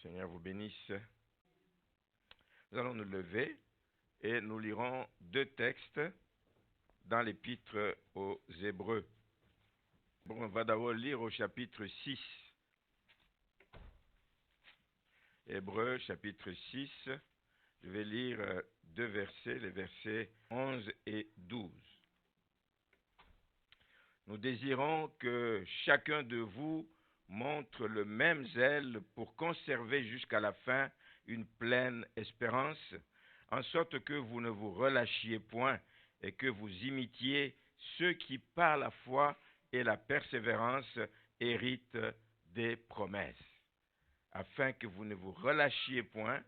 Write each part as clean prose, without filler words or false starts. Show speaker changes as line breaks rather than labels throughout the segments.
Seigneur vous bénisse. Nous allons nous lever et nous lirons deux textes dans l'épître aux Hébreux. Bon, on va d'abord lire au chapitre 6. Hébreux, chapitre 6. Je vais lire deux versets, les versets 11 et 12. Nous désirons que chacun de vous montre le même zèle pour conserver jusqu'à la fin une pleine espérance, en sorte que vous ne vous relâchiez point et que vous imitiez ceux qui, par la foi et la persévérance, héritent des promesses. Afin que vous ne vous relâchiez point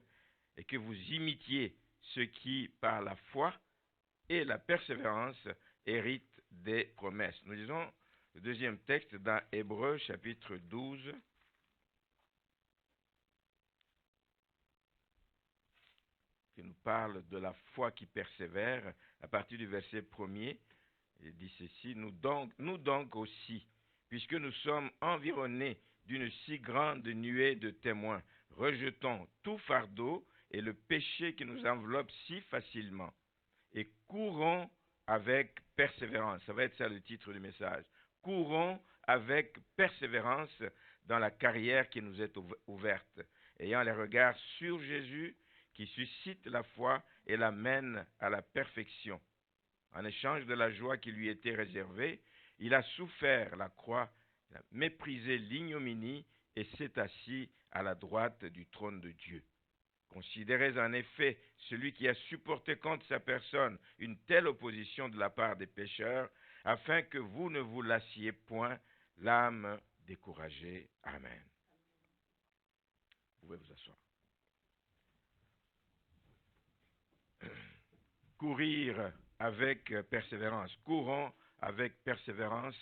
et que vous imitiez ceux qui, par la foi et la persévérance, héritent des promesses. Nous lisons le deuxième texte dans Hébreux, chapitre 12. Qui nous parle de la foi qui persévère, à partir du verset 1er, il dit ceci, nous donc aussi, puisque nous sommes environnés d'une si grande nuée de témoins, rejetons tout fardeau et le péché qui nous enveloppe si facilement, et courons avec persévérance. Ça va être ça le titre du message. Courons avec persévérance dans la carrière qui nous est ouverte, ayant les regards sur Jésus, qui suscite la foi et la mène à la perfection. En échange de la joie qui lui était réservée, il a souffert la croix, il a méprisé l'ignominie et s'est assis à la droite du trône de Dieu. Considérez en effet celui qui a supporté contre sa personne une telle opposition de la part des pécheurs, afin que vous ne vous lassiez point, l'âme découragée. Amen. Vous pouvez vous asseoir. Courir avec persévérance. Courons avec persévérance.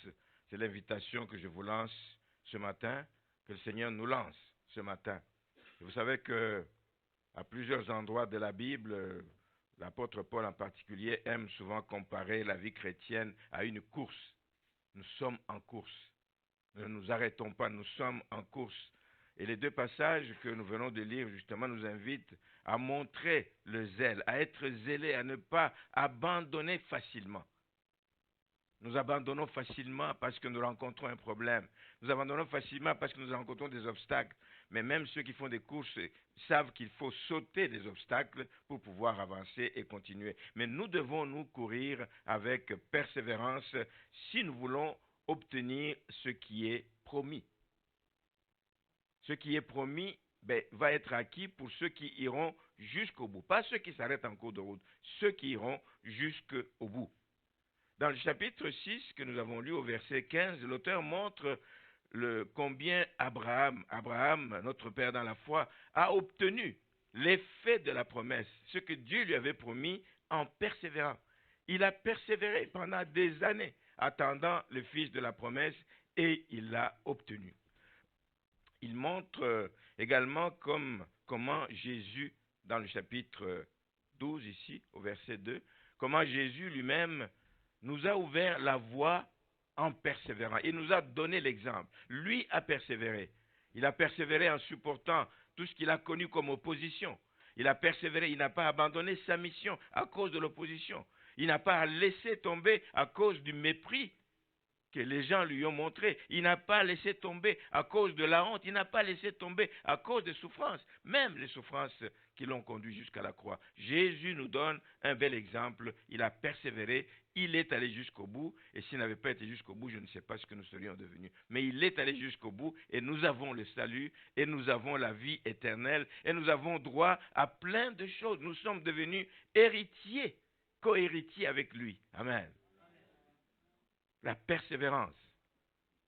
C'est l'invitation que je vous lance ce matin, que le Seigneur nous lance ce matin. Et vous savez que à plusieurs endroits de la Bible, l'apôtre Paul en particulier aime souvent comparer la vie chrétienne à une course. Nous sommes en course. Ne nous arrêtons pas, nous sommes en course. Et les deux passages que nous venons de lire, justement, nous invitent à montrer le zèle, à être zélé, à ne pas abandonner facilement. Nous abandonnons facilement parce que nous rencontrons un problème. Nous abandonnons facilement parce que nous rencontrons des obstacles. Mais même ceux qui font des courses savent qu'il faut sauter des obstacles pour pouvoir avancer et continuer. Mais nous devons nous courir avec persévérance si nous voulons obtenir ce qui est promis. Ce qui est promis va être acquis pour ceux qui iront jusqu'au bout. Pas ceux qui s'arrêtent en cours de route, ceux qui iront jusqu'au bout. Dans le chapitre 6 que nous avons lu au verset 15, l'auteur montre combien Abraham, notre père dans la foi, a obtenu l'effet de la promesse, ce que Dieu lui avait promis en persévérant. Il a persévéré pendant des années, attendant le fils de la promesse, et il l'a obtenu. Il montre également comment Jésus, dans le chapitre 12 ici, au verset 2, comment Jésus lui-même nous a ouvert la voie en persévérant. Il nous a donné l'exemple. Lui a persévéré. Il a persévéré en supportant tout ce qu'il a connu comme opposition. Il a persévéré, il n'a pas abandonné sa mission à cause de l'opposition. Il n'a pas laissé tomber à cause du mépris que les gens lui ont montré. Il n'a pas laissé tomber à cause de la honte. Il n'a pas laissé tomber à cause des souffrances, même les souffrances qui l'ont conduit jusqu'à la croix. Jésus nous donne un bel exemple. Il a persévéré, il est allé jusqu'au bout, et s'il n'avait pas été jusqu'au bout, je ne sais pas ce que nous serions devenus. Mais il est allé jusqu'au bout, et nous avons le salut, et nous avons la vie éternelle, et nous avons droit à plein de choses. Nous sommes devenus héritiers, co-héritiers avec lui. Amen. La persévérance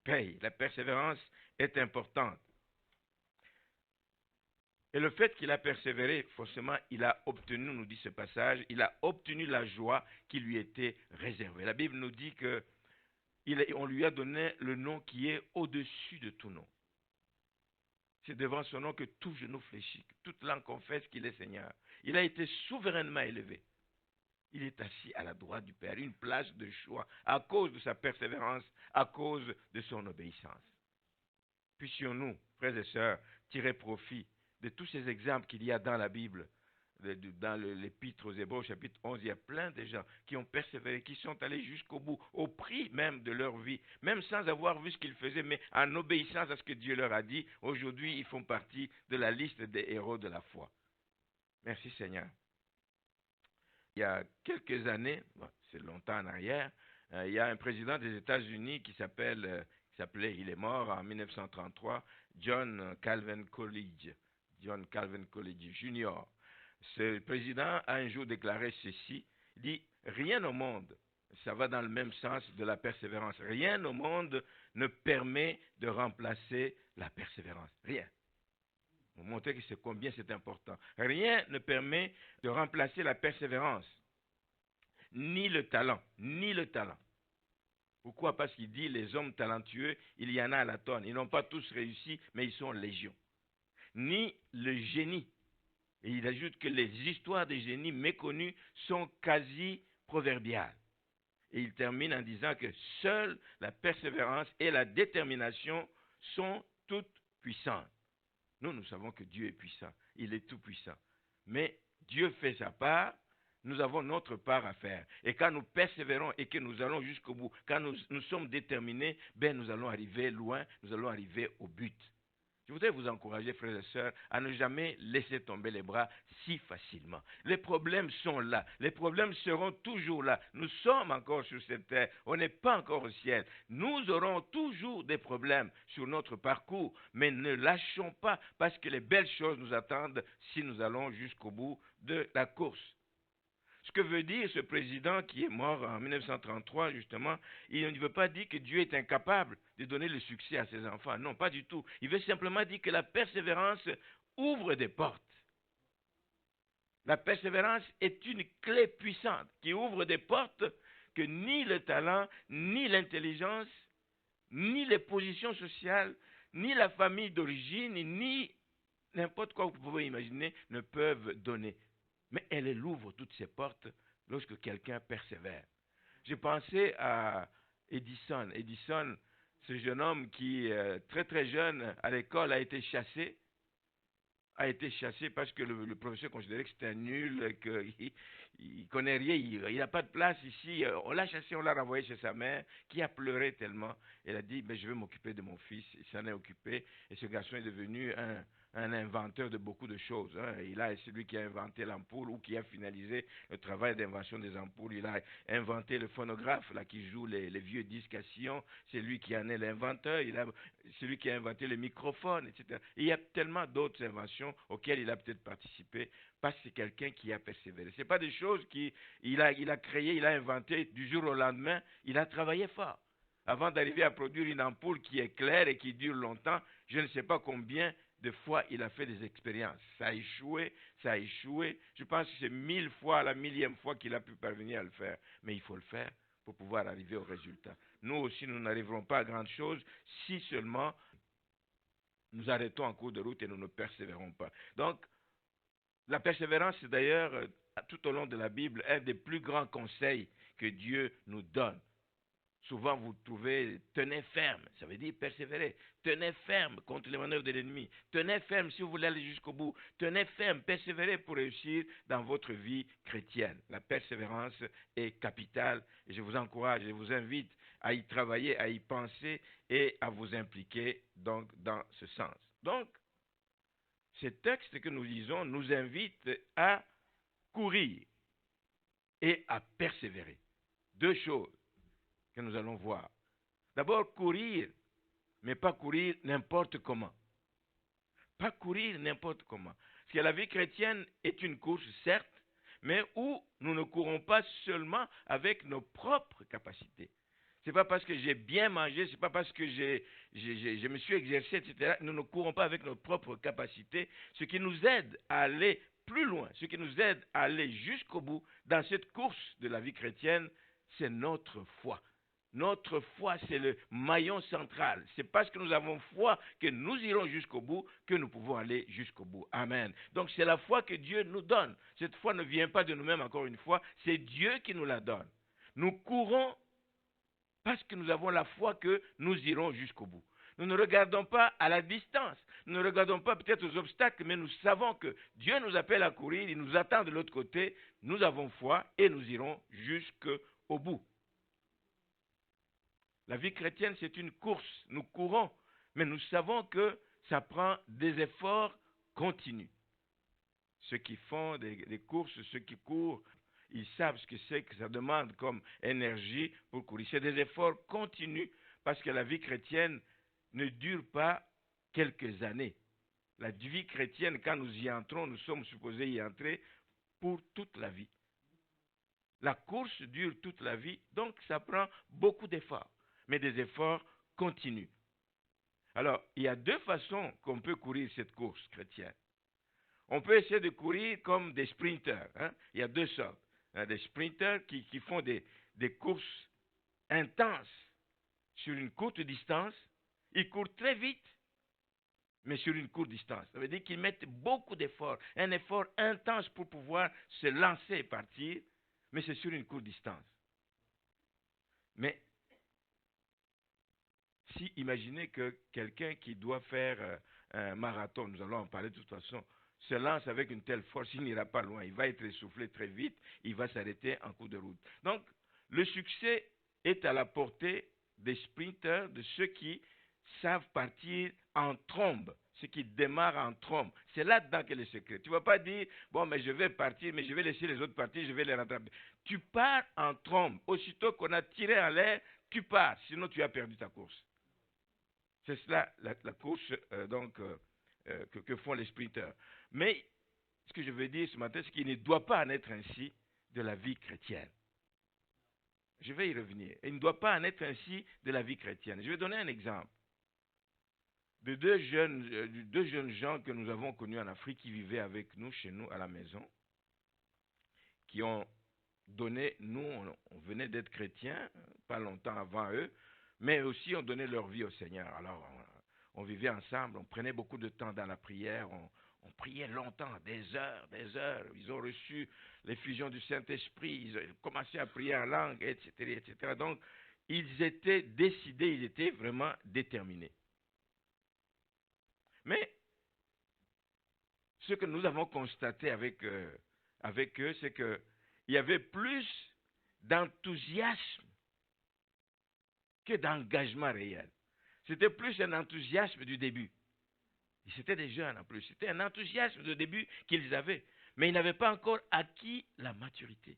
paye. La persévérance est importante. Et le fait qu'il a persévéré, forcément, il a obtenu, nous dit ce passage, il a obtenu la joie qui lui était réservée. La Bible nous dit qu'on lui a donné le nom qui est au-dessus de tout nom. C'est devant son nom que tout genou fléchit, que toute langue confesse qu'il est Seigneur. Il a été souverainement élevé. Il est assis à la droite du Père, une place de choix, à cause de sa persévérance, à cause de son obéissance. Puissions-nous, frères et sœurs, tirer profit de tous ces exemples qu'il y a dans la Bible, dans l'Épître aux Hébreux, chapitre 11, il y a plein de gens qui ont persévéré, qui sont allés jusqu'au bout, au prix même de leur vie, même sans avoir vu ce qu'ils faisaient, mais en obéissance à ce que Dieu leur a dit. Aujourd'hui, ils font partie de la liste des héros de la foi. Merci Seigneur. Il y a quelques années, c'est longtemps en arrière, il y a un président des États-Unis qui s'appelait, il est mort en 1933, John Calvin Coolidge Jr. Ce président a un jour déclaré ceci, il dit, rien au monde, ça va dans le même sens de la persévérance, rien au monde ne permet de remplacer la persévérance, rien. Pour montrer que c'est combien c'est important. Rien ne permet de remplacer la persévérance, ni le talent, ni le talent. Pourquoi? Parce qu'il dit, les hommes talentueux, il y en a à la tonne. Ils n'ont pas tous réussi, mais ils sont légion. Ni le génie. Et il ajoute que les histoires des génies méconnus sont quasi proverbiales. Et il termine en disant que seule la persévérance et la détermination sont toutes puissantes. Nous savons que Dieu est puissant. Il est tout puissant. Mais Dieu fait sa part. Nous avons notre part à faire. Et quand nous persévérons et que nous allons jusqu'au bout, quand nous sommes déterminés, nous allons arriver loin, nous allons arriver au but. Je voudrais vous encourager, frères et sœurs, à ne jamais laisser tomber les bras si facilement. Les problèmes sont là. Les problèmes seront toujours là. Nous sommes encore sur cette terre. On n'est pas encore au ciel. Nous aurons toujours des problèmes sur notre parcours, mais ne lâchons pas parce que les belles choses nous attendent si nous allons jusqu'au bout de la course. Ce que veut dire ce président qui est mort en 1933, justement, il ne veut pas dire que Dieu est incapable de donner le succès à ses enfants. Non, pas du tout. Il veut simplement dire que la persévérance ouvre des portes. La persévérance est une clé puissante qui ouvre des portes que ni le talent, ni l'intelligence, ni les positions sociales, ni la famille d'origine, ni n'importe quoi que vous pouvez imaginer ne peuvent donner. Mais elle ouvre toutes ces portes lorsque quelqu'un persévère. J'ai pensé à Edison. Edison, ce jeune homme qui, très très jeune, à l'école, a été chassé parce que le professeur considérait que c'était un nul, qu'il ne connaît rien, il n'a pas de place ici. On l'a chassé, on l'a renvoyé chez sa mère, qui a pleuré tellement. Elle a dit, je vais m'occuper de mon fils. Il s'en est occupé et ce garçon est devenu un inventeur de beaucoup de choses. Il a celui qui a inventé l'ampoule ou qui a finalisé le travail d'invention des ampoules. Il a inventé le phonographe là, qui joue les vieux disques à sillon. C'est lui qui en est l'inventeur. Celui qui a inventé le microphone, etc. Et il y a tellement d'autres inventions auxquelles il a peut-être participé parce que c'est quelqu'un qui a persévéré. Ce n'est pas des choses qu'il a créées, il a inventé du jour au lendemain. Il a travaillé fort. Avant d'arriver à produire une ampoule qui est claire et qui dure longtemps, je ne sais pas combien de fois il a fait des expériences. Ça a échoué. Je pense que c'est 1000 fois, la 1000e fois qu'il a pu parvenir à le faire. Mais il faut le faire pour pouvoir arriver au résultat. Nous aussi, nous n'arriverons pas à grande chose si seulement nous arrêtons en cours de route et nous ne persévérons pas. Donc, la persévérance, c'est d'ailleurs, tout au long de la Bible, un des plus grands conseils que Dieu nous donne. Souvent, vous trouvez « tenez ferme », ça veut dire persévérer. Tenez ferme contre les manœuvres de l'ennemi. Tenez ferme si vous voulez aller jusqu'au bout. Tenez ferme, persévérez pour réussir dans votre vie chrétienne. La persévérance est capitale et je vous encourage, je vous invite à y travailler, à y penser et à vous impliquer donc dans ce sens. Donc, ces textes que nous lisons nous invitent à courir et à persévérer. Deux choses que nous allons voir. D'abord, courir, mais pas courir n'importe comment. Pas courir n'importe comment. Parce que la vie chrétienne est une course, certes, mais où nous ne courons pas seulement avec nos propres capacités. Ce n'est pas parce que j'ai bien mangé, ce n'est pas parce que je me suis exercé, etc. Nous ne courons pas avec nos propres capacités. Ce qui nous aide à aller plus loin, ce qui nous aide à aller jusqu'au bout dans cette course de la vie chrétienne, c'est notre foi. Notre foi, c'est le maillon central. C'est parce que nous avons foi que nous irons jusqu'au bout, que nous pouvons aller jusqu'au bout. Amen. Donc c'est la foi que Dieu nous donne. Cette foi ne vient pas de nous-mêmes, encore une fois, c'est Dieu qui nous la donne. Nous courons parce que nous avons la foi que nous irons jusqu'au bout. Nous ne regardons pas à la distance. Nous ne regardons pas peut-être aux obstacles, mais nous savons que Dieu nous appelle à courir, il nous attend de l'autre côté. Nous avons foi et nous irons jusqu'au bout. La vie chrétienne, c'est une course. Nous courons, mais nous savons que ça prend des efforts continus. Ceux qui font des courses, ceux qui courent, ils savent ce que c'est que ça demande comme énergie pour courir. C'est des efforts continus parce que la vie chrétienne ne dure pas quelques années. La vie chrétienne, quand nous y entrons, nous sommes supposés y entrer pour toute la vie. La course dure toute la vie, donc ça prend beaucoup d'efforts, mais des efforts continus. Alors, il y a deux façons qu'on peut courir cette course chrétienne. On peut essayer de courir comme des sprinters. Il y a deux sortes. Des sprinters qui font des courses intenses sur une courte distance. Ils courent très vite, mais sur une courte distance. Ça veut dire qu'ils mettent beaucoup d'efforts, un effort intense pour pouvoir se lancer et partir, mais c'est sur une courte distance. Mais si imaginez que quelqu'un qui doit faire un marathon, nous allons en parler de toute façon, se lance avec une telle force, il n'ira pas loin, il va être essoufflé très vite, il va s'arrêter en cours de route. Donc, le succès est à la portée des sprinters, de ceux qui savent partir en trombe, ceux qui démarrent en trombe. C'est là-dedans qu'est le secret. Tu ne vas pas dire, bon, mais je vais partir, mais je vais laisser les autres partir, je vais les rattraper. Tu pars en trombe. Aussitôt qu'on a tiré en l'air, tu pars, sinon tu as perdu ta course. C'est cela la course que font les sprinters. Mais ce que je veux dire ce matin, c'est qu'il ne doit pas en être ainsi de la vie chrétienne. Je vais y revenir. Il ne doit pas en être ainsi de la vie chrétienne. Je vais donner un exemple de deux jeunes gens que nous avons connus en Afrique qui vivaient avec nous, chez nous, à la maison, qui ont donné, nous, on venait d'être chrétiens, pas longtemps avant eux, mais aussi ont donné leur vie au Seigneur. Alors, on vivait ensemble, on prenait beaucoup de temps dans la prière, on priait longtemps, des heures, des heures. Ils ont reçu l'effusion du Saint-Esprit, ils ont commencé à prier en langue, etc., etc. Donc, ils étaient décidés, ils étaient vraiment déterminés. Mais, ce que nous avons constaté avec eux, c'est qu'il y avait plus d'enthousiasme que d'engagement réel. C'était plus un enthousiasme du début. C'était des jeunes en plus. C'était un enthousiasme de début qu'ils avaient. Mais ils n'avaient pas encore acquis la maturité.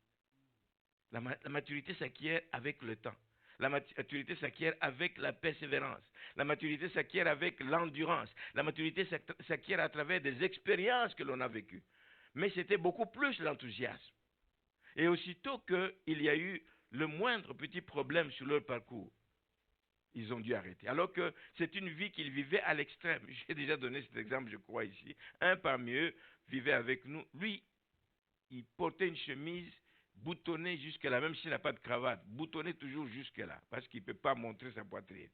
La maturité s'acquiert avec le temps. La maturité s'acquiert avec la persévérance. La maturité s'acquiert avec l'endurance. La maturité s'acquiert à travers des expériences que l'on a vécues. Mais c'était beaucoup plus l'enthousiasme. Et aussitôt qu'il y a eu le moindre petit problème sur leur parcours, ils ont dû arrêter. Alors que c'est une vie qu'ils vivaient à l'extrême. J'ai déjà donné cet exemple, je crois, ici. Un parmi eux vivait avec nous. Lui, il portait une chemise boutonnée jusque-là, même s'il n'a pas de cravate, boutonnée toujours jusque-là, parce qu'il ne peut pas montrer sa poitrine.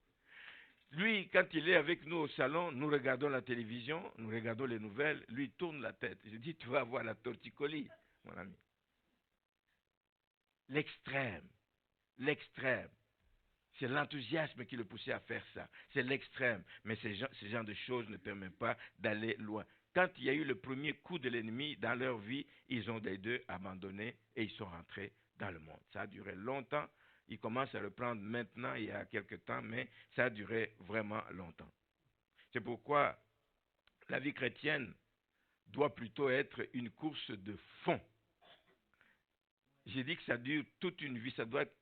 Lui, quand il est avec nous au salon, nous regardons la télévision, nous regardons les nouvelles, lui il tourne la tête. Je dis, tu vas avoir la torticolis, mon ami. L'extrême. C'est l'enthousiasme qui le poussait à faire ça. C'est l'extrême. Mais ce genre de choses ne permettent pas d'aller loin. Quand il y a eu le premier coup de l'ennemi dans leur vie, ils ont des deux abandonné et ils sont rentrés dans le monde. Ça a duré longtemps. Ils commencent à reprendre maintenant, il y a quelque temps, mais ça a duré vraiment longtemps. C'est pourquoi la vie chrétienne doit plutôt être une course de fond. J'ai dit que ça dure toute une vie.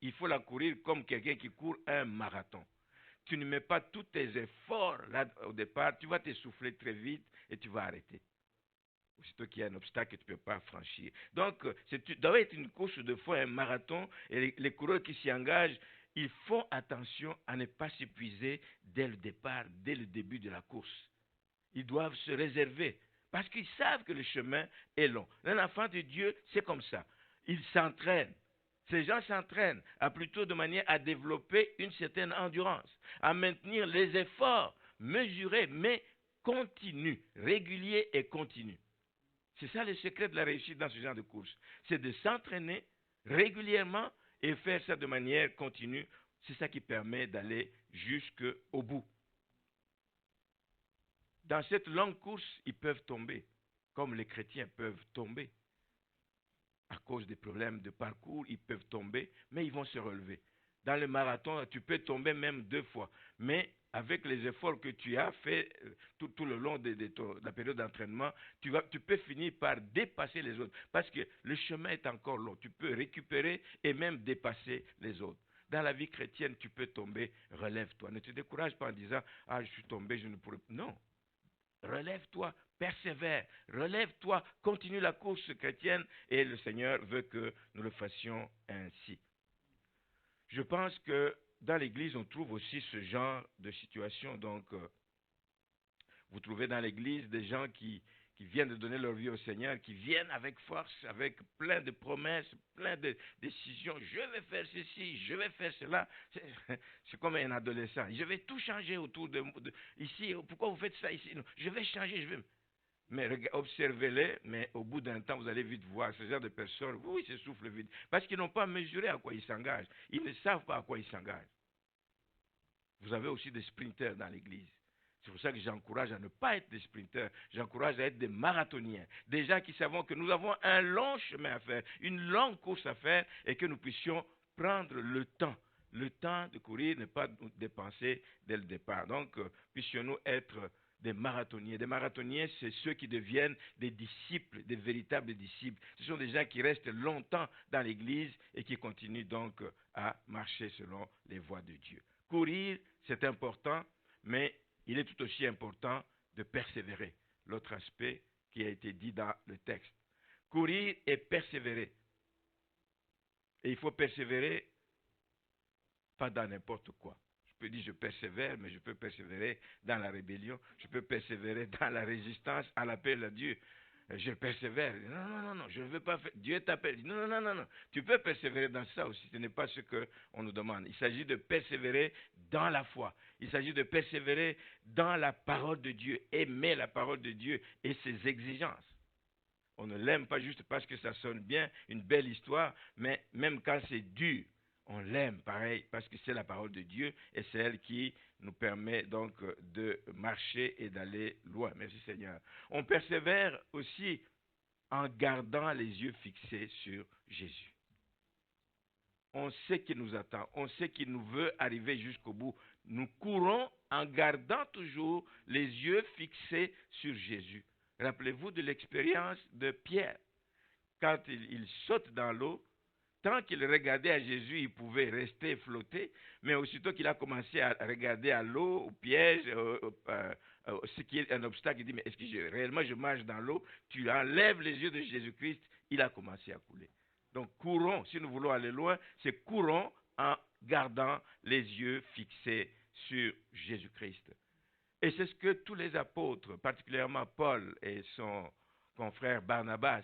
Il faut la courir comme quelqu'un qui court un marathon. Tu ne mets pas tous tes efforts là au départ, tu vas t'essouffler très vite et tu vas arrêter. Aussitôt qu'il y a un obstacle que tu ne peux pas franchir. Donc, ça doit être une course de fond, un marathon. Et les coureurs qui s'y engagent, ils font attention à ne pas s'épuiser dès le départ, dès le début de la course. Ils doivent se réserver parce qu'ils savent que le chemin est long. Un enfant de Dieu, c'est comme ça. Ils s'entraînent. Ces gens s'entraînent plutôt de manière à développer une certaine endurance, à maintenir les efforts mesurés, mais continus, réguliers et continus. C'est ça le secret de la réussite dans ce genre de course. C'est de s'entraîner régulièrement et faire ça de manière continue. C'est ça qui permet d'aller jusqu'au bout. dans cette longue course, ils peuvent tomber, comme les chrétiens peuvent tomber. À cause des problèmes de parcours, ils peuvent tomber, mais ils vont se relever. Dans le marathon, tu peux tomber même 2 fois. Mais avec les efforts que tu as fait tout le long de la période d'entraînement, tu peux finir par dépasser les autres. Parce que le chemin est encore long. Tu peux récupérer et même dépasser les autres. Dans la vie chrétienne, tu peux tomber, relève-toi. Ne te décourage pas en disant, ah, je suis tombé, je ne pourrai pas. Non. Relève-toi, persévère, relève-toi, continue la course chrétienne et le Seigneur veut que nous le fassions ainsi. Je pense que dans l'Église, on trouve aussi ce genre de situation. Donc, vous trouvez dans l'Église des gens qui viennent de donner leur vie au Seigneur, qui viennent avec force, avec plein de promesses, plein de décisions. Je vais faire ceci, je vais faire cela. C'est comme un adolescent. Je vais tout changer autour de ici. Pourquoi vous faites ça ici? Non, je vais changer, je vais. Mais observez-les, mais au bout d'un temps, vous allez vite voir ce genre de personnes, oui, ils se soufflent vite. Parce qu'ils n'ont pas mesuré à quoi ils s'engagent. Ils ne savent pas à quoi ils s'engagent. Vous avez aussi des sprinteurs dans l'Église. C'est pour ça que j'encourage à ne pas être des sprinteurs. J'encourage à être des marathoniens. Des gens qui savent que nous avons un long chemin à faire, une longue course à faire et que nous puissions prendre le temps. Le temps de courir, ne pas nous dépenser dès le départ. Donc, puissions-nous être des marathoniens. Des marathoniens, c'est ceux qui deviennent des disciples, des véritables disciples. Ce sont des gens qui restent longtemps dans l'Église et qui continuent donc à marcher selon les voies de Dieu. Courir, c'est important, mais il est tout aussi important de persévérer. L'autre aspect qui a été dit dans le texte. Courir et persévérer. Et il faut persévérer pas dans n'importe quoi. Je peux dire je persévère, mais je peux persévérer dans la rébellion. Je peux persévérer dans la résistance à l'appel à Dieu. Je persévère. Non, je ne veux pas faire. Dieu t'appelle. Non. Tu peux persévérer dans ça aussi. Ce n'est pas ce qu'on nous demande. Il s'agit de persévérer dans la foi. Il s'agit de persévérer dans la parole de Dieu. Aimer la parole de Dieu et ses exigences. On ne l'aime pas juste parce que ça sonne bien, une belle histoire, mais même quand c'est dur, on l'aime pareil parce que c'est la parole de Dieu et c'est elle qui nous permet donc de marcher et d'aller loin. Merci Seigneur. On persévère aussi en gardant les yeux fixés sur Jésus. On sait qu'il nous attend, on sait qu'il nous veut arriver jusqu'au bout. Nous courons en gardant toujours les yeux fixés sur Jésus. Rappelez-vous de l'expérience de Pierre. Quand il saute dans l'eau, tant qu'il regardait à Jésus, il pouvait rester flotter, mais aussitôt qu'il a commencé à regarder à l'eau, au piège, ce qui est un obstacle, il dit, mais est-ce que réellement je marche dans l'eau? Tu enlèves les yeux de Jésus-Christ, il a commencé à couler. Donc courons, si nous voulons aller loin, c'est courons en gardant les yeux fixés sur Jésus-Christ. Et c'est ce que tous les apôtres, particulièrement Paul et son confrère Barnabas,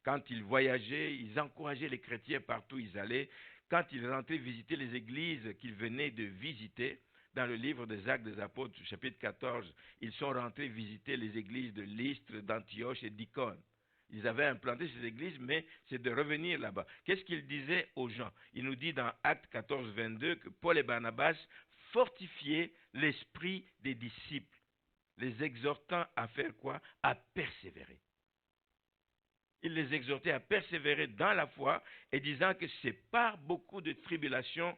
quand ils voyageaient, ils encourageaient les chrétiens partout où ils allaient. Quand ils rentraient visiter les églises qu'ils venaient de visiter, dans le livre des Actes des Apôtres, chapitre 14, ils sont rentrés visiter les églises de Lystre, d'Antioche et d'Icône. Ils avaient implanté ces églises, mais c'est de revenir là-bas. Qu'est-ce qu'ils disaient aux gens? Il nous dit dans Actes 14, 22 que Paul et Barnabas fortifiaient l'esprit des disciples, les exhortant à faire quoi? À persévérer. Il les exhortait à persévérer dans la foi et disant que c'est par beaucoup de tribulations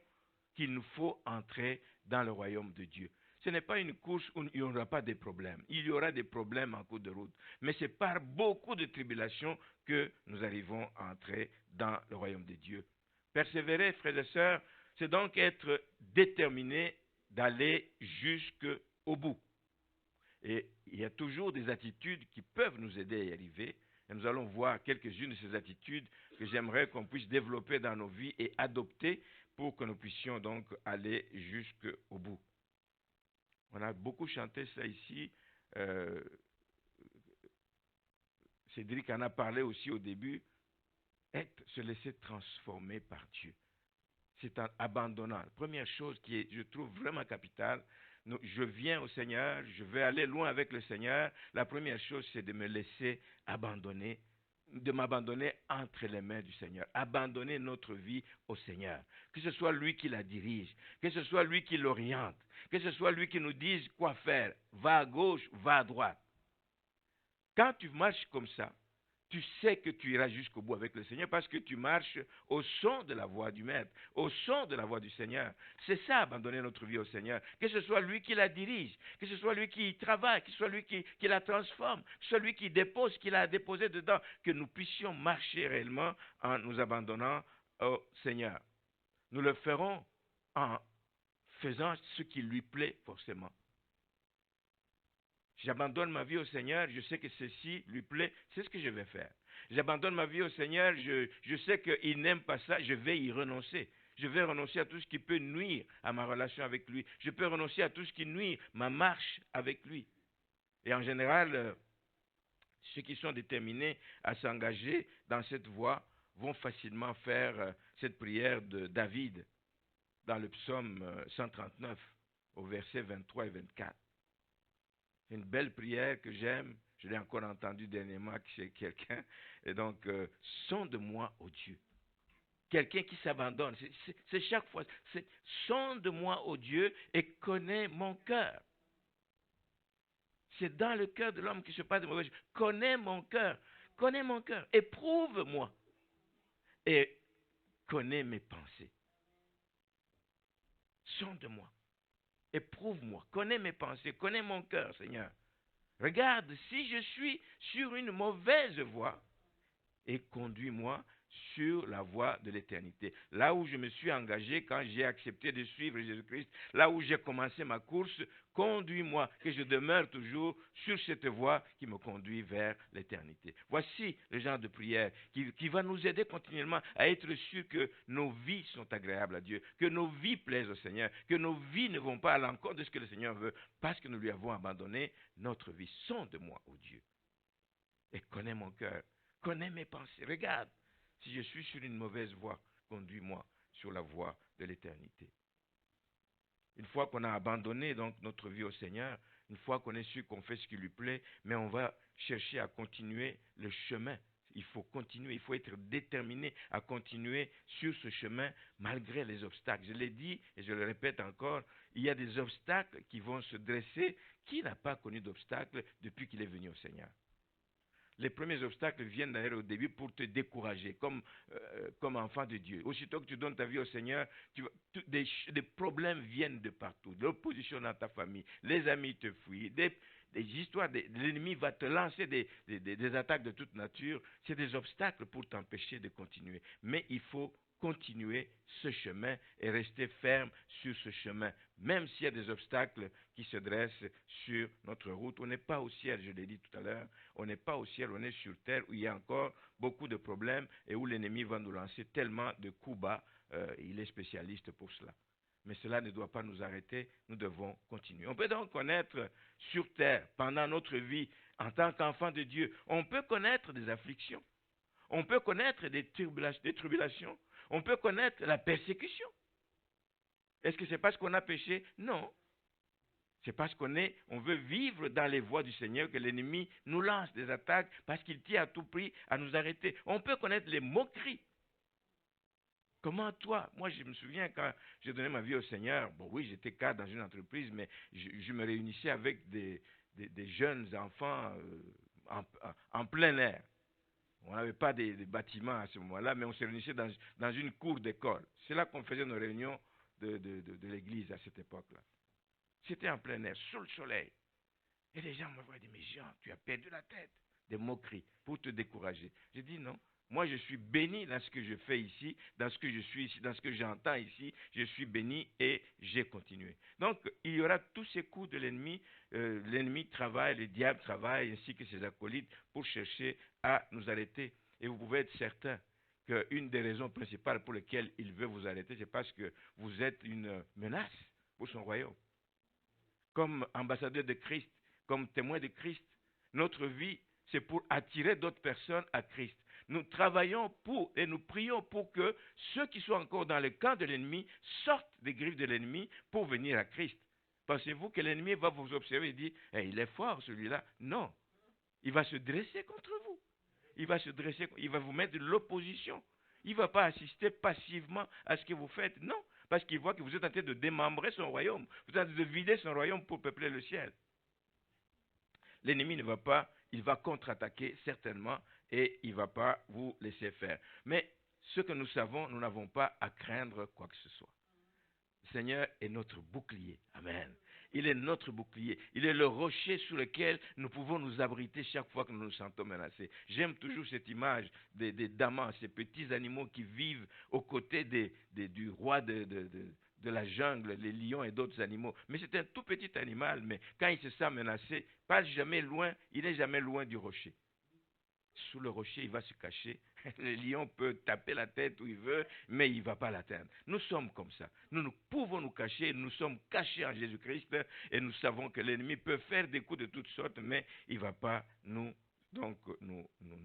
qu'il nous faut entrer dans le royaume de Dieu. Ce n'est pas une course où il n'y aura pas de problèmes. Il y aura des problèmes en cours de route. Mais c'est par beaucoup de tribulations que nous arrivons à entrer dans le royaume de Dieu. Persévérer, frères et sœurs, c'est donc être déterminé d'aller jusqu'au bout. Et il y a toujours des attitudes qui peuvent nous aider à y arriver. Et nous allons voir quelques-unes de ces attitudes que j'aimerais qu'on puisse développer dans nos vies et adopter pour que nous puissions donc aller jusqu'au bout. On a beaucoup chanté ça ici. Cédric en a parlé aussi au début. Se laisser transformer par Dieu. C'est en abandonnant. La première chose qui est, je trouve, vraiment capitale, je viens au Seigneur, je vais aller loin avec le Seigneur. La première chose, c'est de me laisser abandonner de m'abandonner entre les mains du Seigneur. Abandonner notre vie au Seigneur. Que ce soit lui qui la dirige, que ce soit lui qui l'oriente, que ce soit lui qui nous dise quoi faire. Va à gauche, va à droite. Quand tu marches comme ça, tu sais que tu iras jusqu'au bout avec le Seigneur parce que tu marches au son de la voix du Maître, au son de la voix du Seigneur. C'est ça, abandonner notre vie au Seigneur. Que ce soit lui qui la dirige, que ce soit lui qui y travaille, que ce soit lui qui la transforme, que ce soit lui qui dépose, qui l'a déposé dedans, que nous puissions marcher réellement en nous abandonnant au Seigneur. Nous le ferons en faisant ce qui lui plaît forcément. J'abandonne ma vie au Seigneur, je sais que ceci lui plaît, c'est ce que je vais faire. J'abandonne ma vie au Seigneur, je sais qu'il n'aime pas ça, je vais y renoncer. Je vais renoncer à tout ce qui peut nuire à ma relation avec lui. Je peux renoncer à tout ce qui nuit ma marche avec lui. Et en général, ceux qui sont déterminés à s'engager dans cette voie vont facilement faire cette prière de David dans le psaume 139 au verset 23 et 24. C'est une belle prière que j'aime. Je l'ai encore entendue dernièrement chez quelqu'un. Et donc, sonde-moi, ô Dieu. Quelqu'un qui s'abandonne. C'est chaque fois. Sonde-moi, ô Dieu, et connais mon cœur. C'est dans le cœur de l'homme qui se passe de mauvaises choses. Connais mon cœur. Connais mon cœur. Éprouve-moi. Et connais mes pensées. Sonde-moi. Éprouve-moi, connais mes pensées, connais mon cœur, Seigneur. Regarde, si je suis sur une mauvaise voie, et conduis-moi sur la voie de l'éternité. Là où je me suis engagé quand j'ai accepté de suivre Jésus-Christ, là où j'ai commencé ma course, conduis-moi, que je demeure toujours sur cette voie qui me conduit vers l'éternité. Voici le genre de prière qui va nous aider continuellement à être sûrs que nos vies sont agréables à Dieu, que nos vies plaisent au Seigneur, que nos vies ne vont pas à l'encontre de ce que le Seigneur veut, parce que nous lui avons abandonné notre vie. Sonde-moi, ô Dieu, et connais mon cœur. Connais mes pensées. Regarde, si je suis sur une mauvaise voie, conduis-moi sur la voie de l'éternité. Une fois qu'on a abandonné donc notre vie au Seigneur, une fois qu'on est sûr qu'on fait ce qui lui plaît, mais on va chercher à continuer le chemin. Il faut continuer, il faut être déterminé à continuer sur ce chemin malgré les obstacles. Je l'ai dit et je le répète encore, il y a des obstacles qui vont se dresser. Qui n'a pas connu d'obstacles depuis qu'il est venu au Seigneur? Les premiers obstacles viennent d'ailleurs au début pour te décourager, comme enfant de Dieu. Aussitôt que tu donnes ta vie au Seigneur, des problèmes viennent de partout. De l'opposition dans ta famille, les amis te fuient, des histoires, l'ennemi va te lancer des attaques de toute nature. C'est des obstacles pour t'empêcher de continuer. Mais il faut continuer ce chemin et rester ferme sur ce chemin. Même s'il y a des obstacles qui se dressent sur notre route, on n'est pas au ciel, je l'ai dit tout à l'heure, on n'est pas au ciel, on est sur terre où il y a encore beaucoup de problèmes et où l'ennemi va nous lancer tellement de coups bas, il est spécialiste pour cela. Mais cela ne doit pas nous arrêter, nous devons continuer. On peut donc connaître sur terre, pendant notre vie, en tant qu'enfant de Dieu, on peut connaître des afflictions, on peut connaître des tribulations, on peut connaître la persécution. Est-ce que c'est parce qu'on a péché? Non. C'est parce on veut vivre dans les voies du Seigneur que l'ennemi nous lance des attaques parce qu'il tient à tout prix à nous arrêter. On peut connaître les moqueries. Comment toi? Moi, je me souviens quand j'ai donné ma vie au Seigneur, bon oui, j'étais cadre dans une entreprise, mais je me réunissais avec des jeunes enfants en plein air. On n'avait pas des bâtiments à ce moment-là, mais on se réunissait dans une cour d'école. C'est là qu'on faisait nos réunions de l'église à cette époque-là. C'était en plein air, sous le soleil. Et les gens me voient et disent, mais Jean, tu as perdu la tête. Des moqueries pour te décourager. J'ai dit non. Moi, je suis béni dans ce que je fais ici, dans ce que je suis ici, dans ce que j'entends ici. Je suis béni et j'ai continué. Donc, il y aura tous ces coups de l'ennemi. L'ennemi travaille, le diable travaille, ainsi que ses acolytes, pour chercher à nous arrêter. Et vous pouvez être certain qu'une des raisons principales pour lesquelles il veut vous arrêter, c'est parce que vous êtes une menace pour son royaume. Comme ambassadeur de Christ, comme témoin de Christ, notre vie, c'est pour attirer d'autres personnes à Christ. Nous travaillons pour et nous prions pour que ceux qui sont encore dans le camp de l'ennemi sortent des griffes de l'ennemi pour venir à Christ. Pensez-vous que l'ennemi va vous observer et dire, hey, il est fort celui-là? Non. Il va se dresser contre vous. il va se dresser, il va vous mettre de l'opposition. Il ne va pas assister passivement à ce que vous faites. Non, parce qu'il voit que vous êtes en train de démembrer son royaume. Vous êtes en train de vider son royaume pour peupler le ciel. L'ennemi ne va pas, il va contre-attaquer certainement et il ne va pas vous laisser faire. Mais ce que nous savons, nous n'avons pas à craindre quoi que ce soit. Le Seigneur est notre bouclier. Amen. Il est notre bouclier. Il est le rocher sur lequel nous pouvons nous abriter chaque fois que nous nous sentons menacés. J'aime toujours cette image des damans, ces petits animaux qui vivent aux côtés du roi de la jungle, les lions et d'autres animaux. Mais c'est un tout petit animal, mais quand il se sent menacé, il n'est jamais loin du rocher. Sous le rocher, il va se cacher. Le lion peut taper la tête où il veut, mais il ne va pas l'atteindre. Nous sommes comme ça. Nous pouvons nous cacher, nous sommes cachés en Jésus-Christ et nous savons que l'ennemi peut faire des coups de toutes sortes, mais il ne va pas nous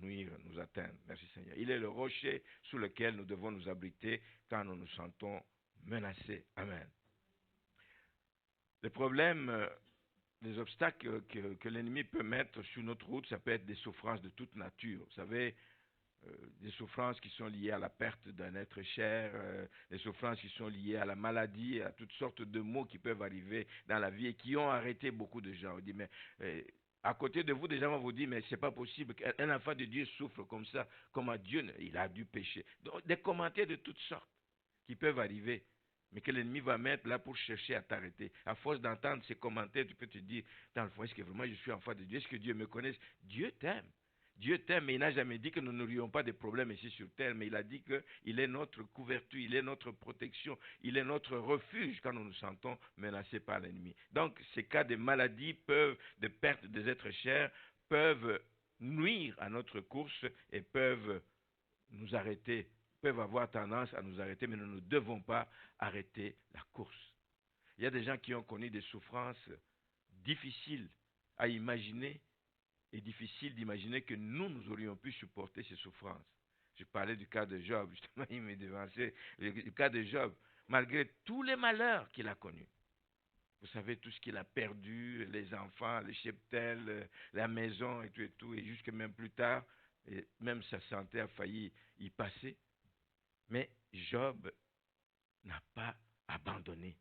nuire, nous atteindre. Merci Seigneur. Il est le rocher sous lequel nous devons nous abriter quand nous nous sentons menacés. Amen. Le problème, les obstacles que l'ennemi peut mettre sur notre route, ça peut être des souffrances de toute nature. Vous savez, des souffrances qui sont liées à la perte d'un être cher, des souffrances qui sont liées à la maladie, à toutes sortes de maux qui peuvent arriver dans la vie et qui ont arrêté beaucoup de gens. On dit, mais à côté de vous, des gens vont vous dire, mais c'est pas possible qu'un enfant de Dieu souffre comme ça, comme Dieu, il a dû pécher. Donc, des commentaires de toutes sortes qui peuvent arriver, mais que l'ennemi va mettre là pour chercher à t'arrêter. À force d'entendre ces commentaires, tu peux te dire, dans le fond, est-ce que vraiment je suis enfant de Dieu? Est-ce que Dieu me connaît? Dieu t'aime. Dieu t'aime, mais il n'a jamais dit que nous n'aurions pas de problèmes ici sur terre, mais il a dit qu'il est notre couverture, il est notre protection, il est notre refuge quand nous nous sentons menacés par l'ennemi. Donc, ces cas de maladie de perte des êtres chers, peuvent nuire à notre course et peuvent nous arrêter, peuvent avoir tendance à nous arrêter, mais nous ne devons pas arrêter la course. Il y a des gens qui ont connu des souffrances difficiles à imaginer et difficile d'imaginer que nous aurions pu supporter ces souffrances. Je parlais du cas de Job, justement, il m'est devancé. Le cas de Job, malgré tous les malheurs qu'il a connus. Vous savez, tout ce qu'il a perdu, les enfants, les cheptels, la maison et tout, et jusque même plus tard, et même sa santé a failli y passer. Mais Job n'a pas abandonné.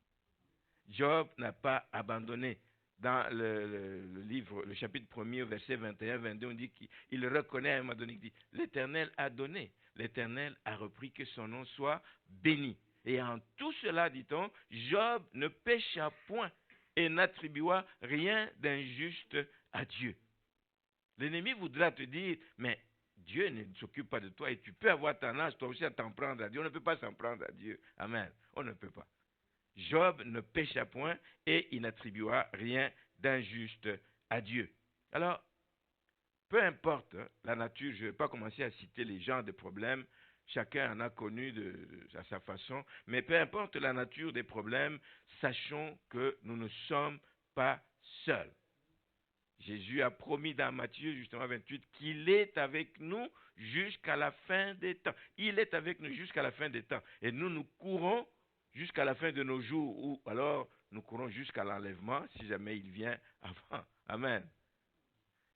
Job n'a pas abandonné. Dans le livre, le chapitre 1er, verset 21-22, on dit qu'il reconnaît à un moment donné, il dit, l'Éternel a donné, l'Éternel a repris, que son nom soit béni. Et en tout cela, dit-on, Job ne pécha point et n'attribua rien d'injuste à Dieu. L'ennemi voudra te dire, mais Dieu ne s'occupe pas de toi et tu peux avoir tendance, toi aussi, à t'en prendre à Dieu. On ne peut pas s'en prendre à Dieu. Amen. On ne peut pas. Job ne pécha point et il n'attribua rien d'injuste à Dieu. Alors, peu importe la nature, je ne vais pas commencer à citer les genres de problèmes, chacun en a connu à sa façon, mais peu importe la nature des problèmes, sachons que nous ne sommes pas seuls. Jésus a promis dans Matthieu, justement 28, qu'il est avec nous jusqu'à la fin des temps. Il est avec nous jusqu'à la fin des temps. Et nous courons jusqu'à la fin de nos jours, ou alors nous courons jusqu'à l'enlèvement, si jamais il vient avant. Amen.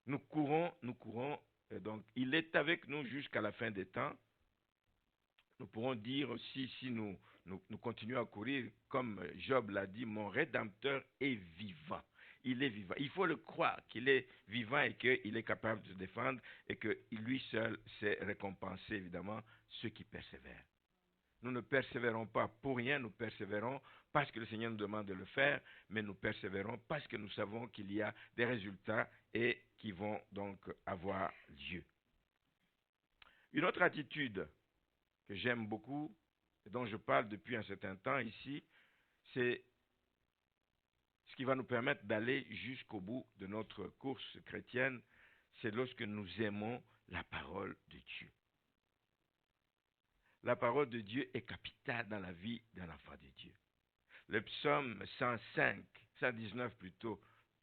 Nous courons, donc il est avec nous jusqu'à la fin des temps. Nous pourrons dire aussi, si nous continuons à courir, comme Job l'a dit, mon Rédempteur est vivant. Il est vivant. Il faut le croire qu'il est vivant et qu'il est capable de se défendre et que lui seul sait récompenser, évidemment, ceux qui persévèrent. Nous ne persévérons pas pour rien, nous persévérons parce que le Seigneur nous demande de le faire, mais nous persévérons parce que nous savons qu'il y a des résultats et qui vont donc avoir lieu. Une autre attitude que j'aime beaucoup, et dont je parle depuis un certain temps ici, c'est ce qui va nous permettre d'aller jusqu'au bout de notre course chrétienne, c'est lorsque nous aimons la parole de Dieu. La parole de Dieu est capitale dans la vie d'un enfant de Dieu. Le psaume 119 plutôt,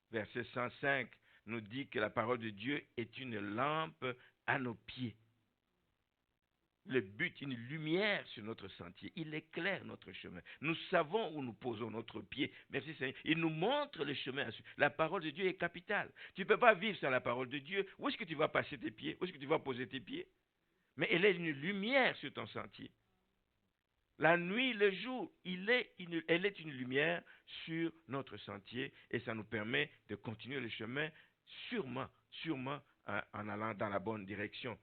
verset 105, nous dit que la parole de Dieu est une lampe à nos pieds. le but, une lumière sur notre sentier. Il éclaire notre chemin. Nous savons où nous posons notre pied. Merci Seigneur. Il nous montre le chemin à suivre. La parole de Dieu est capitale. Tu ne peux pas vivre sans la parole de Dieu. Où est-ce que tu vas passer tes pieds? Où est-ce que tu vas poser tes pieds? Mais elle est une lumière sur ton sentier. La nuit, le jour, elle est une lumière sur notre sentier et ça nous permet de continuer le chemin sûrement en allant dans la bonne direction.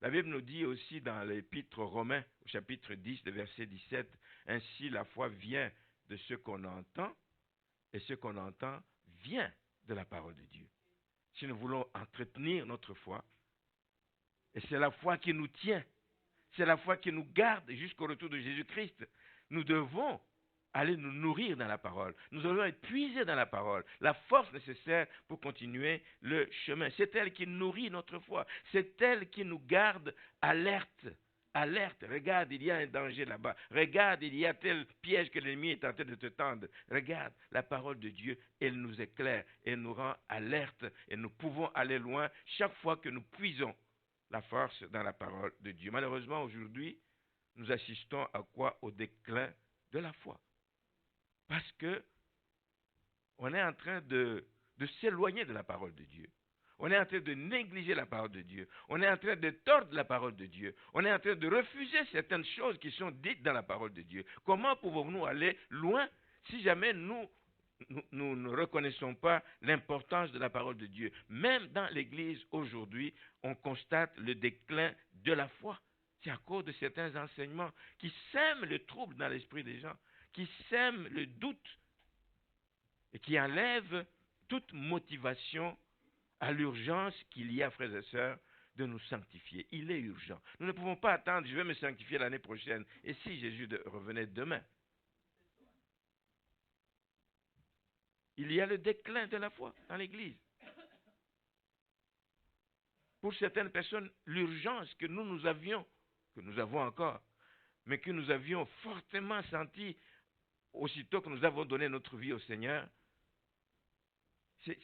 La Bible nous dit aussi dans l'épître Romains, au chapitre 10, le verset 17, « Ainsi la foi vient de ce qu'on entend, et ce qu'on entend vient de la parole de Dieu. » Si nous voulons entretenir notre foi, et c'est la foi qui nous tient, c'est la foi qui nous garde jusqu'au retour de Jésus-Christ, nous devons aller nous nourrir dans la parole. Nous devons être puisés dans la parole. La force nécessaire pour continuer le chemin. C'est elle qui nourrit notre foi. C'est elle qui nous garde alerte. Alerte. Regarde, il y a un danger là-bas. Regarde, il y a tel piège que l'ennemi est en train de te tendre. Regarde, la parole de Dieu, elle nous éclaire. Elle nous rend alerte. Et nous pouvons aller loin chaque fois que nous puisons la force dans la parole de Dieu. Malheureusement, aujourd'hui, nous assistons à quoi? Au déclin de la foi. Parce que on est en train de s'éloigner de la parole de Dieu. On est en train de négliger la parole de Dieu. On est en train de tordre la parole de Dieu. On est en train de refuser certaines choses qui sont dites dans la parole de Dieu. Comment pouvons-nous aller loin si jamais nous ne reconnaissons pas l'importance de la parole de Dieu? Même dans l'Église aujourd'hui, on constate le déclin de la foi. C'est à cause de certains enseignements qui sèment le trouble dans l'esprit des gens, qui sèment le doute et qui enlèvent toute motivation à l'urgence qu'il y a, frères et sœurs, de nous sanctifier. Il est urgent. Nous ne pouvons pas attendre, je vais me sanctifier l'année prochaine. Et si Jésus revenait demain? Il y a le déclin de la foi dans l'Église. Pour certaines personnes, l'urgence que nous avions, que nous avons encore, mais que nous avions fortement senti aussitôt que nous avons donné notre vie au Seigneur,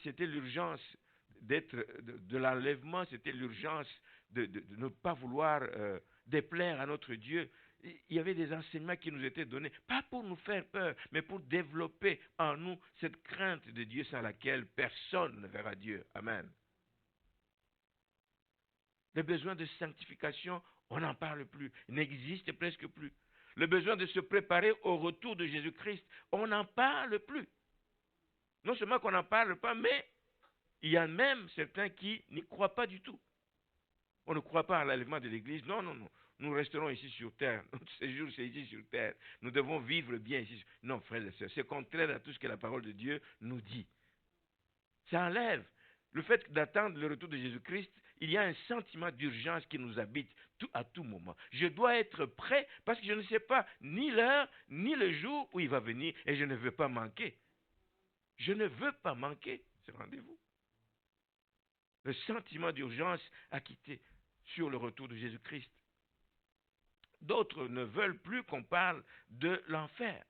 c'était l'urgence de l'enlèvement, c'était l'urgence de ne pas vouloir déplaire à notre Dieu. Il y avait des enseignements qui nous étaient donnés, pas pour nous faire peur, mais pour développer en nous cette crainte de Dieu sans laquelle personne ne verra Dieu. Amen. Le besoin de sanctification, on n'en parle plus, il n'existe presque plus. Le besoin de se préparer au retour de Jésus-Christ, on n'en parle plus. Non seulement qu'on n'en parle pas, mais il y a même certains qui n'y croient pas du tout. On ne croit pas à l'enlèvement de l'Église. Non, non, non. Nous resterons ici sur terre. Notre séjour, c'est ici sur terre. Nous devons vivre bien ici. Non, frères et sœurs, c'est contraire à tout ce que la parole de Dieu nous dit. Ça enlève. Le fait d'attendre le retour de Jésus-Christ, il y a un sentiment d'urgence qui nous habite à tout moment. Je dois être prêt parce que je ne sais pas ni l'heure, ni le jour où il va venir et je ne veux pas manquer. Je ne veux pas manquer ce rendez-vous. Le sentiment d'urgence a quitté sur le retour de Jésus-Christ. D'autres ne veulent plus qu'on parle de l'enfer.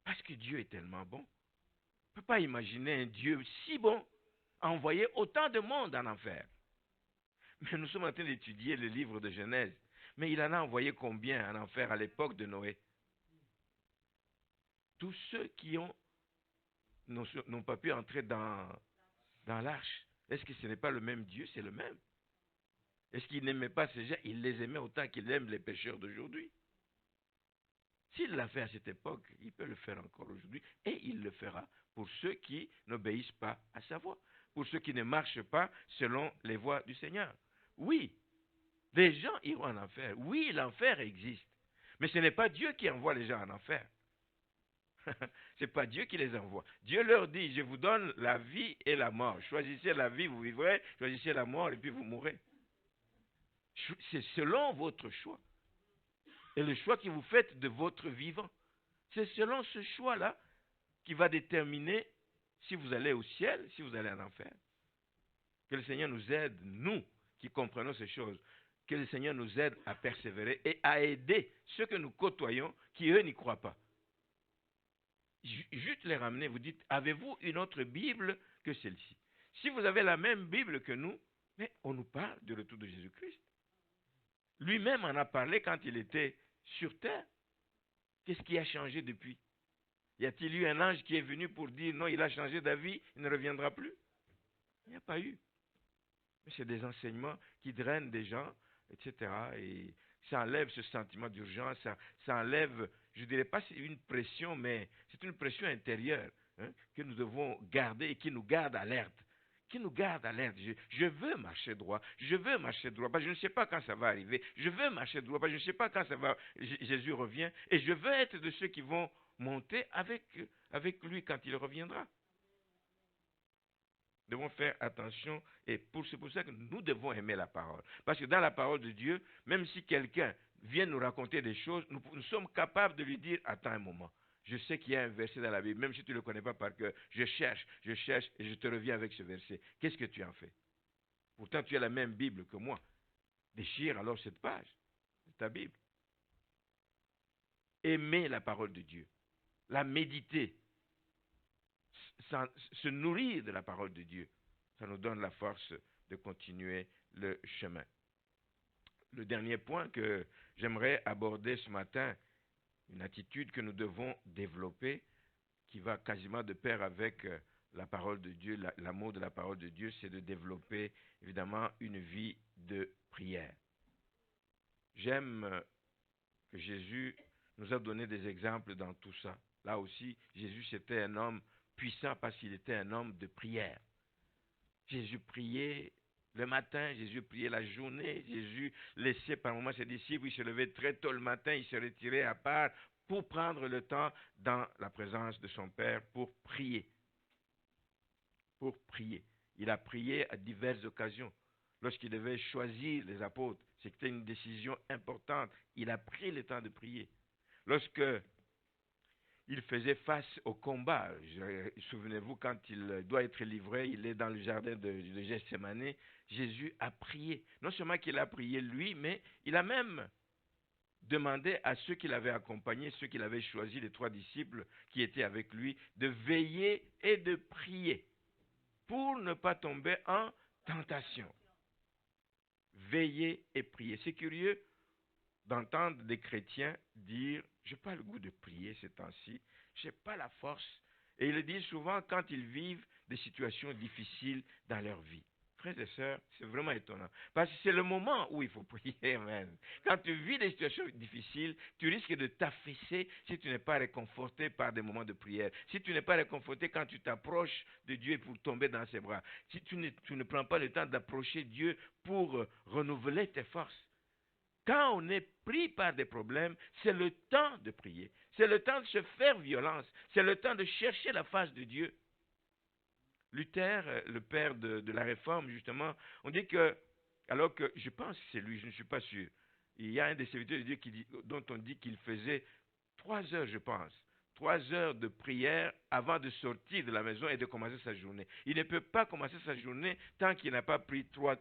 Parce que Dieu est tellement bon. On ne peut pas imaginer un Dieu si bon envoyer autant de monde en enfer. Mais nous sommes en train d'étudier le livre de Genèse. Mais il en a envoyé combien en enfer à l'époque de Noé? Tous ceux qui n'ont pas pu entrer dans l'arche. Est-ce que ce n'est pas le même Dieu? C'est le même. Est-ce qu'il n'aimait pas ces gens? Il les aimait autant qu'il aime les pécheurs d'aujourd'hui. S'il l'a fait à cette époque, il peut le faire encore aujourd'hui. Et il le fera pour ceux qui n'obéissent pas à sa voix. Pour ceux qui ne marchent pas selon les voies du Seigneur. Oui, les gens iront en enfer. Oui, l'enfer existe. Mais ce n'est pas Dieu qui envoie les gens en enfer. Ce n'est pas Dieu qui les envoie. Dieu leur dit, je vous donne la vie et la mort. Choisissez la vie, vous vivrez. Choisissez la mort et puis vous mourrez. C'est selon votre choix. Et le choix que vous faites de votre vivant. C'est selon ce choix-là qui va déterminer si vous allez au ciel, si vous allez en enfer. Que le Seigneur nous aide, nous qui comprenons ces choses. Que le Seigneur nous aide à persévérer et à aider ceux que nous côtoyons qui, eux, n'y croient pas. Juste les ramener, vous dites, avez-vous une autre Bible que celle-ci? Si vous avez la même Bible que nous, mais on nous parle du retour de Jésus-Christ. Lui-même en a parlé quand il était sur terre. Qu'est-ce qui a changé depuis? Y a-t-il eu un ange qui est venu pour dire non, il a changé d'avis, il ne reviendra plus? Il n'y a pas eu. Mais c'est des enseignements qui drainent des gens, etc. Et ça enlève ce sentiment d'urgence, ça enlève, je ne dirais pas c'est une pression, mais c'est une pression intérieure, hein, que nous devons garder et qui nous garde alerte. Qui nous garde alerte. Je veux marcher droit, je veux marcher droit, parce que je ne sais pas quand ça va arriver. Je veux marcher droit, parce que je ne sais pas quand ça va, Jésus revient. Et je veux être de ceux qui vont monter avec lui quand il reviendra. Nous devons faire attention et c'est pour ça que nous devons aimer la parole. Parce que dans la parole de Dieu, même si quelqu'un vient nous raconter des choses, nous sommes capables de lui dire, attends un moment, je sais qu'il y a un verset dans la Bible, même si tu ne le connais pas par cœur, je cherche et je te reviens avec ce verset. Qu'est-ce que tu en fais? Pourtant, tu as la même Bible que moi. Déchire alors cette page de ta Bible. Aimer la parole de Dieu, la méditer, se nourrir de la parole de Dieu, ça nous donne la force de continuer le chemin. Le dernier point que j'aimerais aborder ce matin, une attitude que nous devons développer, qui va quasiment de pair avec la parole de Dieu, l'amour de la parole de Dieu, c'est de développer évidemment une vie de prière. J'aime que Jésus nous a donné des exemples dans tout ça. Là aussi, Jésus c'était un homme puissant parce qu'il était un homme de prière. Jésus priait le matin, Jésus priait la journée, Jésus laissait par moments ses disciples, il se levait très tôt le matin, il se retirait à part pour prendre le temps dans la présence de son Père pour prier. Pour prier. Il a prié à diverses occasions. Lorsqu'il devait choisir les apôtres, c'était une décision importante. Il a pris le temps de prier. Lorsque il faisait face au combat. Souvenez-vous, quand il doit être livré, il est dans le jardin de Gethsémani. Jésus a prié. Non seulement qu'il a prié lui, mais il a même demandé à ceux qui l'avaient accompagné, ceux qu'il avait choisis, les 3 disciples qui étaient avec lui, de veiller et de prier pour ne pas tomber en tentation. Veiller et prier. C'est curieux d'entendre des chrétiens dire « je n'ai pas le goût de prier ces temps-ci, je n'ai pas la force ». Et ils le disent souvent quand ils vivent des situations difficiles dans leur vie. Frères et sœurs, c'est vraiment étonnant. Parce que c'est le moment où il faut prier, même. Quand tu vis des situations difficiles, tu risques de t'affaisser si tu n'es pas réconforté par des moments de prière. Si tu n'es pas réconforté quand tu t'approches de Dieu pour tomber dans ses bras. Si tu ne prends pas le temps d'approcher Dieu pour renouveler tes forces. Quand on est pris par des problèmes, c'est le temps de prier. C'est le temps de se faire violence. C'est le temps de chercher la face de Dieu. Luther, le père de la réforme, justement, on dit que, alors que, je pense que c'est lui, je ne suis pas sûr, il y a un des serviteurs de Dieu dont on dit qu'il faisait 3 heures, je pense, 3 heures de prière avant de sortir de la maison et de commencer sa journée. Il ne peut pas commencer sa journée tant qu'il n'a pas pris 3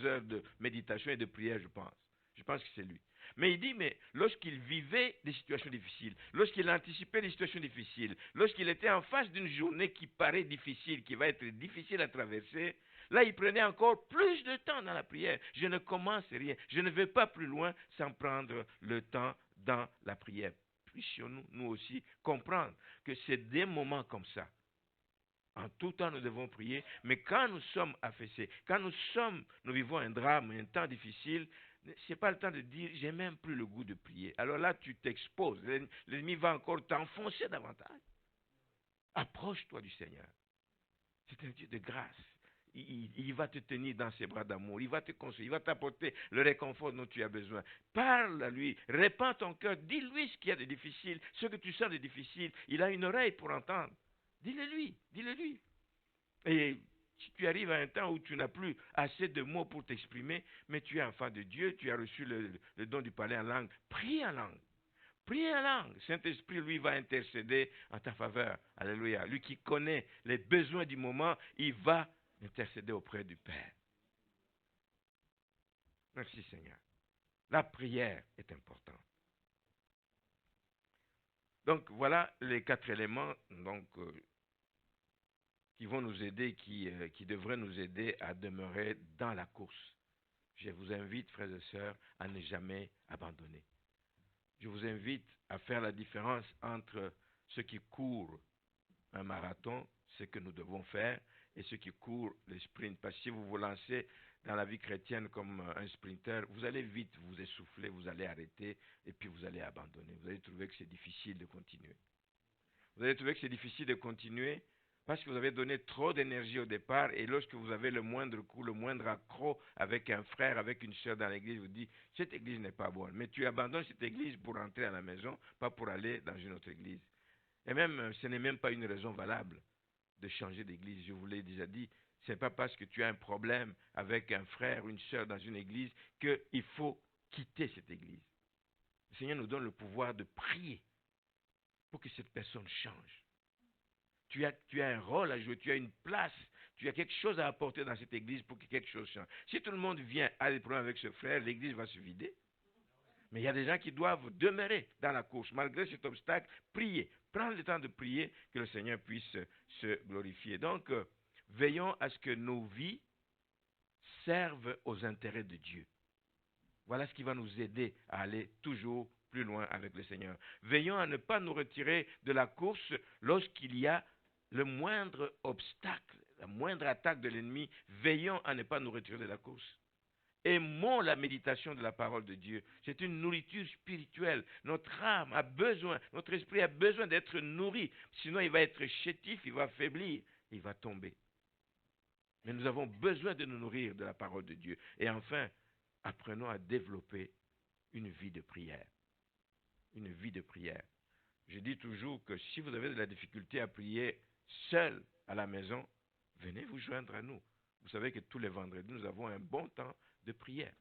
heures de méditation et de prière, je pense. Je pense que c'est lui. Mais il dit, mais lorsqu'il vivait des situations difficiles, lorsqu'il anticipait des situations difficiles, lorsqu'il était en face d'une journée qui paraît difficile, qui va être difficile à traverser, là, il prenait encore plus de temps dans la prière. Je ne commence rien. Je ne vais pas plus loin sans prendre le temps dans la prière. Puissions-nous, nous aussi, comprendre que c'est des moments comme ça. En tout temps, nous devons prier, mais quand nous sommes affaissés, quand nous vivons un drame, un temps difficile, ce n'est pas le temps de dire, j'ai même plus le goût de prier. Alors là, tu t'exposes. L'ennemi va encore t'enfoncer davantage. Approche-toi du Seigneur. C'est un Dieu de grâce. Il va te tenir dans ses bras d'amour. Il va te consoler. Il va t'apporter le réconfort dont tu as besoin. Parle à lui. Répands ton cœur. Dis-lui ce qu'il y a de difficile, ce que tu sens de difficile. Il a une oreille pour entendre. Dis-le lui. Dis-le lui. Et si tu arrives à un temps où tu n'as plus assez de mots pour t'exprimer, mais tu es enfant de Dieu, tu as reçu le don du parler en langue, prie en langue. Prie en langue. Saint-Esprit, lui, va intercéder en ta faveur. Alléluia. Lui qui connaît les besoins du moment, il va intercéder auprès du Père. Merci Seigneur. La prière est importante. Donc voilà les 4 éléments qui vont nous aider, qui devraient nous aider à demeurer dans la course. Je vous invite, frères et sœurs, à ne jamais abandonner. Je vous invite à faire la différence entre ceux qui courent un marathon, ce que nous devons faire, et ceux qui courent le sprint. Parce que si vous vous lancez dans la vie chrétienne comme un sprinter, vous allez vite vous essouffler, vous allez arrêter, et puis vous allez abandonner. Vous allez trouver que c'est difficile de continuer. Vous allez trouver que c'est difficile de continuer parce que vous avez donné trop d'énergie au départ et lorsque vous avez le moindre coup, le moindre accroc avec un frère, avec une soeur dans l'église, vous dites, cette église n'est pas bonne. Mais tu abandonnes cette église pour rentrer à la maison, pas pour aller dans une autre église. Et même, ce n'est même pas une raison valable de changer d'église. Je vous l'ai déjà dit, ce n'est pas parce que tu as un problème avec un frère ou une soeur dans une église qu'il faut quitter cette église. Le Seigneur nous donne le pouvoir de prier pour que cette personne change. Tu as un rôle à jouer, tu as une place, tu as quelque chose à apporter dans cette église pour que quelque chose change. Si tout le monde vient à des problèmes avec ce frère, l'église va se vider. Mais il y a des gens qui doivent demeurer dans la course. Malgré cet obstacle, prier. Prendre le temps de prier que le Seigneur puisse se glorifier. Donc, veillons à ce que nos vies servent aux intérêts de Dieu. Voilà ce qui va nous aider à aller toujours plus loin avec le Seigneur. Veillons à ne pas nous retirer de la course lorsqu'il y a le moindre obstacle, la moindre attaque de l'ennemi. Veillons à ne pas nous retirer de la course. Aimons la méditation de la parole de Dieu. C'est une nourriture spirituelle. Notre âme a besoin, notre esprit a besoin d'être nourri. Sinon, il va être chétif, il va faiblir, il va tomber. Mais nous avons besoin de nous nourrir de la parole de Dieu. Et enfin, apprenons à développer une vie de prière. Une vie de prière. Je dis toujours que si vous avez de la difficulté à prier seul à la maison, venez vous joindre à nous. Vous savez que tous les vendredis, nous avons un bon temps de prière.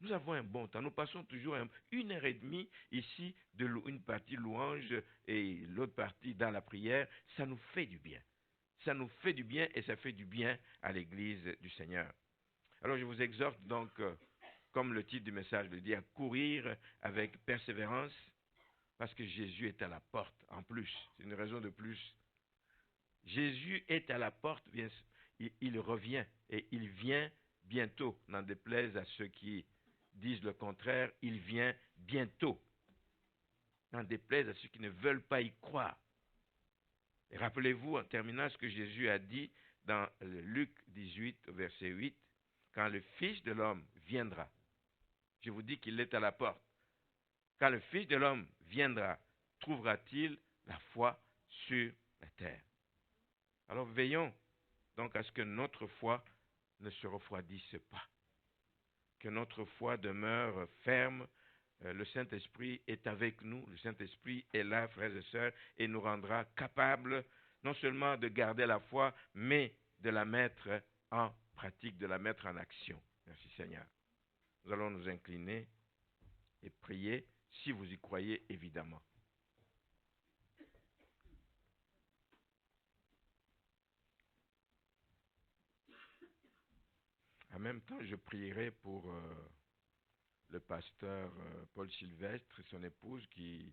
Nous avons un bon temps. Nous passons toujours 1h30 ici, une partie louange et l'autre partie dans la prière. Ça nous fait du bien. Ça nous fait du bien et ça fait du bien à l'Église du Seigneur. Alors je vous exhorte donc, comme le titre du message le dit, à courir avec persévérance parce que Jésus est à la porte en plus. C'est une raison de plus. Jésus est à la porte, bien, il revient et il vient bientôt, n'en déplaise à ceux qui disent le contraire, il vient bientôt. N'en déplaise à ceux qui ne veulent pas y croire. Et rappelez-vous en terminant ce que Jésus a dit dans Luc 18, verset 8, quand le Fils de l'homme viendra. Je vous dis qu'il est à la porte. Quand le Fils de l'homme viendra, trouvera-t-il la foi sur la terre? Alors veillons donc à ce que notre foi ne se refroidisse pas. Que notre foi demeure ferme. Le Saint-Esprit est avec nous. Le Saint-Esprit est là, frères et sœurs, et nous rendra capables non seulement de garder la foi, mais de la mettre en pratique, de la mettre en action. Merci Seigneur. Nous allons nous incliner et prier, si vous y croyez évidemment. En même temps, je prierai pour le pasteur Paul Sylvestre et son épouse qui,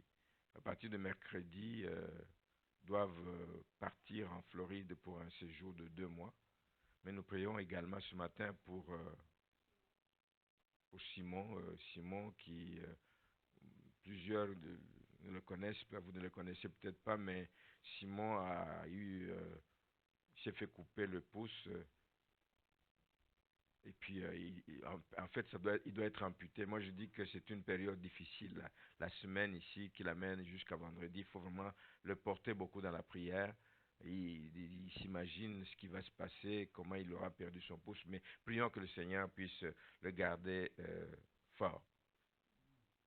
à partir de mercredi, doivent partir en Floride pour un séjour de 2 mois. Mais nous prions également ce matin pour Simon, Simon qui, plusieurs ne le connaissent pas, vous ne le connaissez peut-être pas, mais Simon s'est fait couper le pouce. Et puis, en fait, il doit être amputé. Moi, je dis que c'est une période difficile. La semaine ici qui l'amène jusqu'à vendredi, il faut vraiment le porter beaucoup dans la prière. Il s'imagine ce qui va se passer, comment il aura perdu son pouce. Mais prions que le Seigneur puisse le garder fort.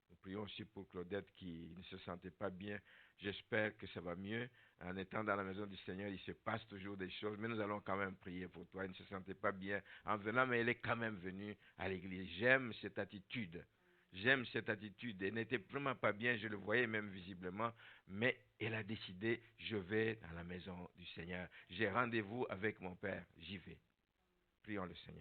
Nous prions aussi pour Claudette qui ne se sentait pas bien. J'espère que ça va mieux. En étant dans la maison du Seigneur, il se passe toujours des choses, mais nous allons quand même prier pour toi. Elle ne se sentait pas bien en venant, mais elle est quand même venue à l'église. J'aime cette attitude. J'aime cette attitude. Elle n'était vraiment pas bien, je le voyais même visiblement, mais elle a décidé, je vais dans la maison du Seigneur. J'ai rendez-vous avec mon Père, j'y vais. Prions le Seigneur.